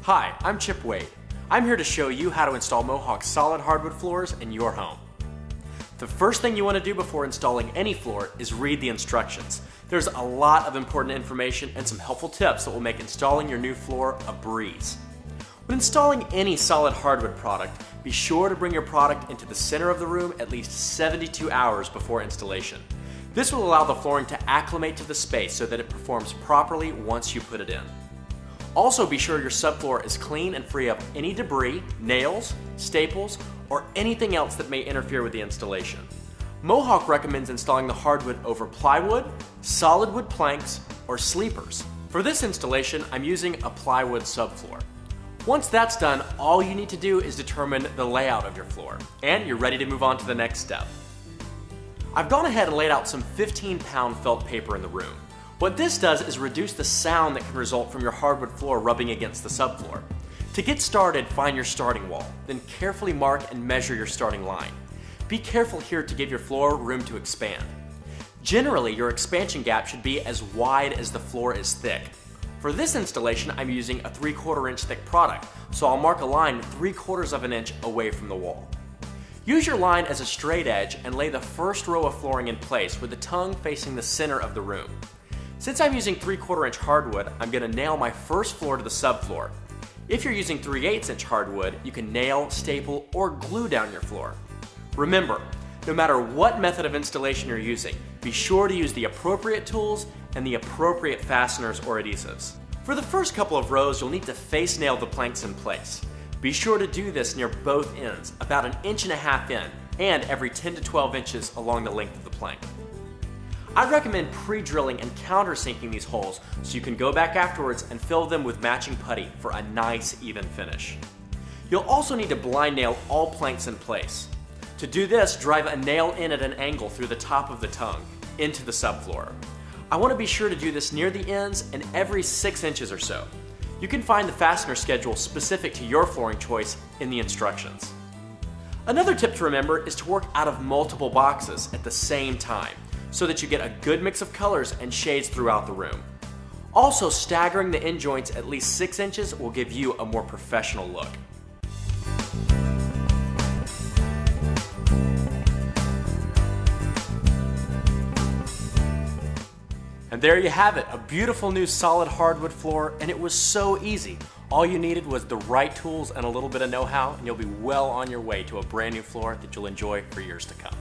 Hi, I'm Chip Wade. I'm here to show you how to install Mohawk solid hardwood floors in your home. The first thing you want to do before installing any floor is read the instructions. There's a lot of important information and some helpful tips that will make installing your new floor a breeze. When installing any solid hardwood product, be sure to bring your product into the center of the room at least 72 hours before installation. This will allow the flooring to acclimate to the space so that it performs properly once you put it in. Also be sure your subfloor is clean and free of any debris, nails, staples, or anything else that may interfere with the installation. Mohawk recommends installing the hardwood over plywood, solid wood planks, or sleepers. For this installation, I'm using a plywood subfloor. Once that's done, all you need to do is determine the layout of your floor, and you're ready to move on to the next step. I've gone ahead and laid out some 15-pound felt paper in the room. What this does is reduce the sound that can result from your hardwood floor rubbing against the subfloor. To get started, find your starting wall, then carefully mark and measure your starting line. Be careful here to give your floor room to expand. Generally, your expansion gap should be as wide as the floor is thick. For this installation, I'm using a 3/4 inch thick product, so I'll mark a line 3/4 of an inch away from the wall. Use your line as a straight edge and lay the first row of flooring in place with the tongue facing the center of the room. Since I'm using 3/4 inch hardwood, I'm going to nail my first floor to the subfloor. If you're using 3/8 inch hardwood, you can nail, staple, or glue down your floor. Remember, no matter what method of installation you're using, be sure to use the appropriate tools and the appropriate fasteners or adhesives. For the first couple of rows, you'll need to face nail the planks in place. Be sure to do this near both ends, about 1.5 inches in, and every 10 to 12 inches along the length of the plank. I'd recommend pre-drilling and countersinking these holes so you can go back afterwards and fill them with matching putty for a nice even finish. You'll also need to blind nail all planks in place. To do this, drive a nail in at an angle through the top of the tongue into the subfloor. I want to be sure to do this near the ends and every 6 inches or so. You can find the fastener schedule specific to your flooring choice in the instructions. Another tip to remember is to work out of multiple boxes at the same time so that you get a good mix of colors and shades throughout the room. Also, staggering the end joints at least 6 inches will give you a more professional look. And there you have it, a beautiful new solid hardwood floor, and it was so easy. All you needed was the right tools and a little bit of know-how, and you'll be well on your way to a brand new floor that you'll enjoy for years to come.